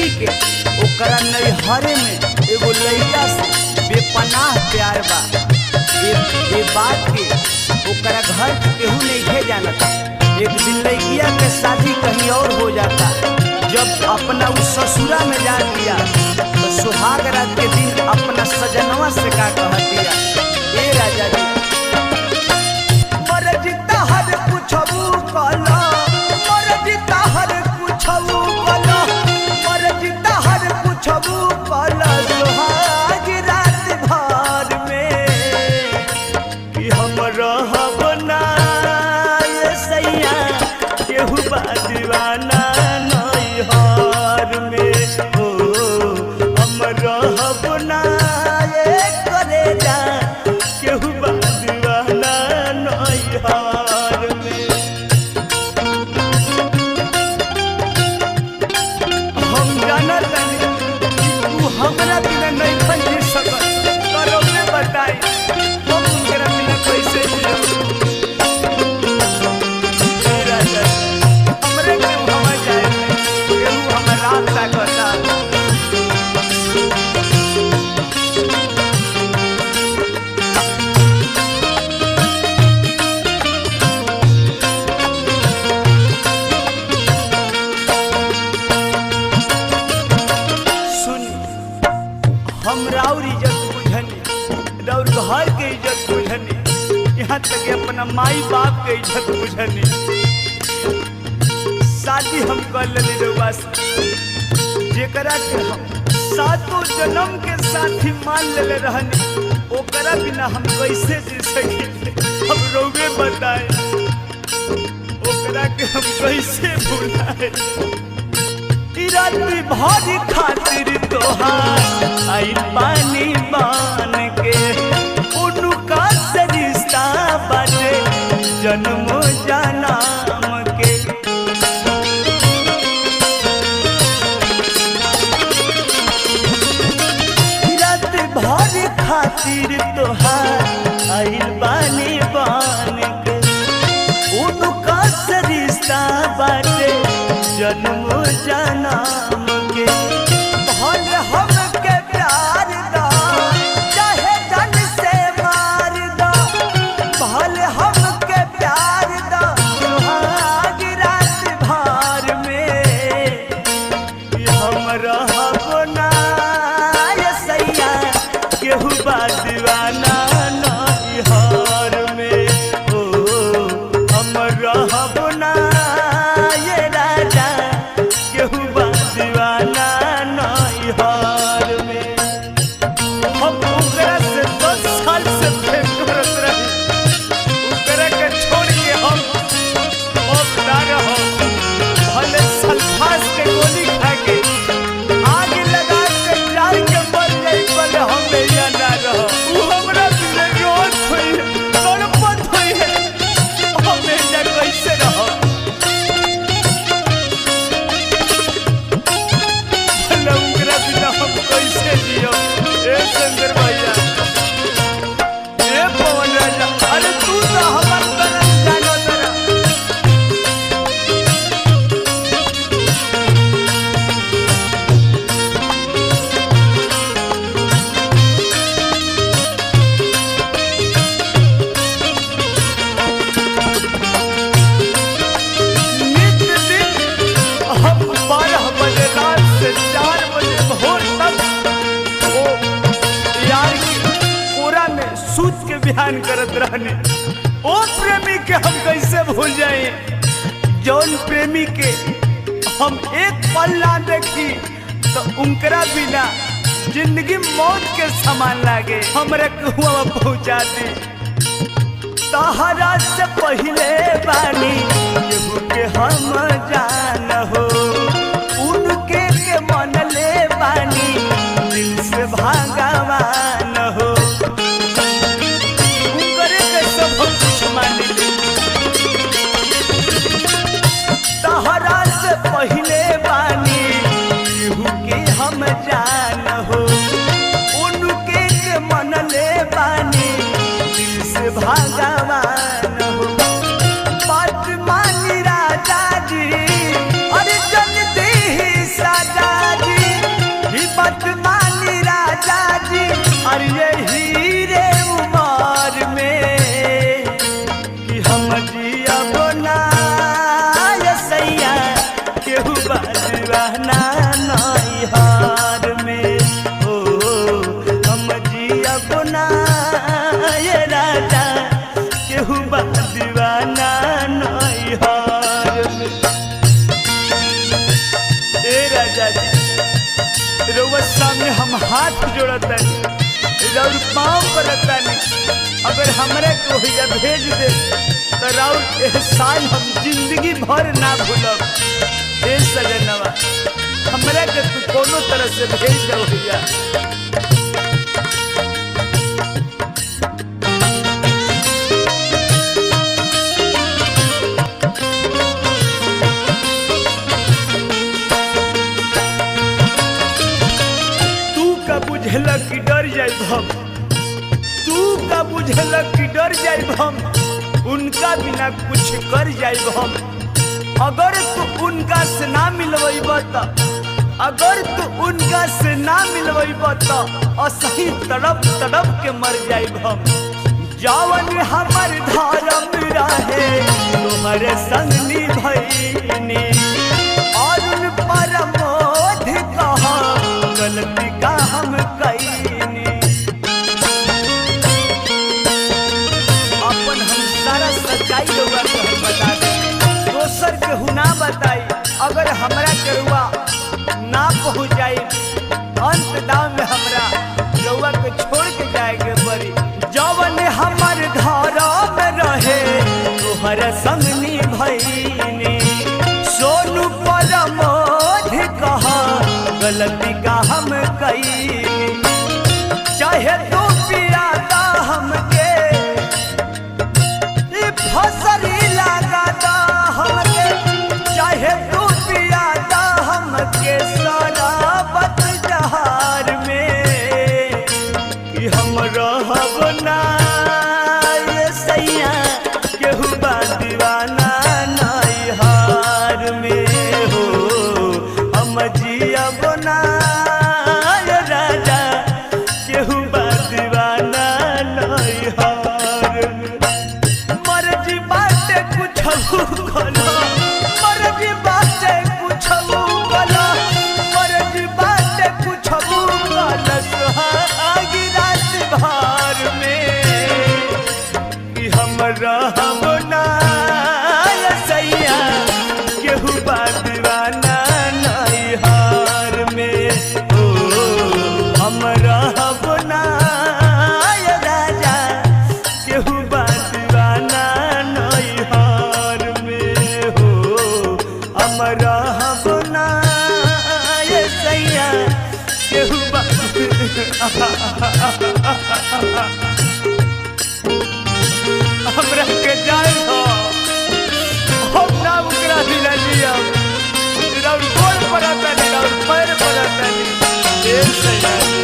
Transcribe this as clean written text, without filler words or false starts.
जिंदगी के ओकरा नैहरे में एगो लड़का से बेपनाह प्यार बा। ये बात के ओकरा घर केहू नहीं जानता। एक दिन लड़किया के शादी कहीं और हो जाता। जब अपना उस ससुरा में जा दिया तो सुहाग रात के दिन अपना सजनवा से का कह दिया, ए राजा जी मरजिता हर पूछबू कला, मरजिता हर पूछबू कला, मरजिता हर पूछबू कला सुहाग रात भर में कि हम रहब ना ये सैया केहू बा दीवाना नैहर में। हो हम रहब ना ये करेजा केहू बा दीवाना नैहर में। हम जानत नहीं तू हमरा बिना नहीं खन सकत, करो में बताई हम उनकरा बिना कैसे जियब। हमरे के हवा जाए केहू हमर रास्ता कहता। सुन हम राउर इज्जत बुझनी, राउर घर के इज्जत बुझनी, यहाँ तक अपना माई बाप के इज्जत बुझनी। शादी हम कर लेनी रउआ से, जेकरा के हम सातों जन्म के साथी मान लेले रहनी, ओकरा बिना हम कैसे जी सकी। हम रउवे बताए ओकरा के हम कैसे भुलाए। राती भारी खातिर तोहार आई पानी बान के, उनका से रिश्ता बाटे जन्म जन्म के। रात भारी खातिर तोहार आई पानी बान के, उनका से रिश्ता बाटे जन्म जन्म के। भल हमके प्यार दा चाहे जन से मार दा, भल हमके प्यार दा सुहाग रात भर में हम रहब ना ये सैया केहू बा दीवाना नैहर में। ओ हम रहब ना ये राजा केहू बा दीवाना नैहर में। हम ओकरा से 10 साल से प्रेम करत रही, ओकरा के छोड़ के हम अब ना रहब। भले सल्फास के गोली खा के आग लगा के जान के मर जाई, भले हम यहाँ ना रहब। उ हमरा बिना रोत होई है, तड़पत होई है, हम यहाँ कैसे रहब। उनकरा बिना हम कैसे जियब। ए शंकर भैया, ए पवन राजा, अरे तू तो हमार तरफ जानो तरह। नित्य दिन हम 12 बजे रात से 4 बजे भोर तक वो यार की कोरा में सूत के बयान करत रहने। ओ प्रेमी के हम कैसे भूल जाए, जौन प्रेमी के हम एक पल ना देखी तो उनकरा बिना जिंदगी मौत के समान लागे। हमरा कुआं पहुंचा दे तहरा से पहले बानी केहू के हम जान हो, उनके के मन ले बानी दिल से भगवान हो। उनकरे के सब हम कुछ मान ले, तहरा से पहले बानी केहू के हम जान हो, उनके के मन ले बानी दिल से भगवान हो। बात मानी राजा जी, अरे जल्दी ही साजा जी, नैहर में हो हम जियब ना ये राजा केहू बा दीवाना नैहर में। ए राजा जी रउआ सामने हम हाथ जोड़तानी राउर पाँव पड़तानी, अगर हमरा को भैया भेज दे तो राउर एहसान हम जिंदगी भर ना भूलब। ए सजनवा हमरा के तू कोनो तरह से भेज दो भैया। बुझलक कि डर जाइब हम, तू का बुझलक कि डर जाइब हम, उनका बिना कुछ कर जाइब हम। अगर तू उनका से ना मिलवैब त, अगर तू उनका से ना मिलवैब त असही तड़प तड़प के मर जाइब हम। जवन हमर धर्म रहे तुम्हारे संग निभैनी, अरुण परमोध कहा गलती का हम कईनी। अपन हम सारा सच्चाई लोग बता दे, दोसर के हुना बताई। अगर हमरा करुआ ना पहुँच जाए अंत दाव में हमरा रउआ के छोड़ के जाएगे बड़ी। जवन हमर धर्म रहे तोहर संग निभैनी, सोनू परमोध कहा गलती का हम कईनी। चाहे तू पियादा हमके फसरी लगादा हमके, चाहे तू पियादा हमके शराबत जहार में कि हम रहब ना ये सैया केहू बा दीवाना नैहर में हो हम जियब ना ये राजा केहू बा दीवाना नैहर में। मर्जी बाटे कुछहू कलो, मर्जी बाटे कुछहू कलो, मर्जी बाटे कुछहू कलो सुहागी रात भर में कि हम रहब ना ये सैया केहू बा दीवाना नैहर में हो हम रहब ना ये राजा केहू बा दीवाना नैहर में हो हम रहब ना ये सैया केहू बा हमरा के जाए हो हम ना उकरा दिला लिया राउर गोड़ पड़ता नहीं राउर पैर पड़ता नहीं।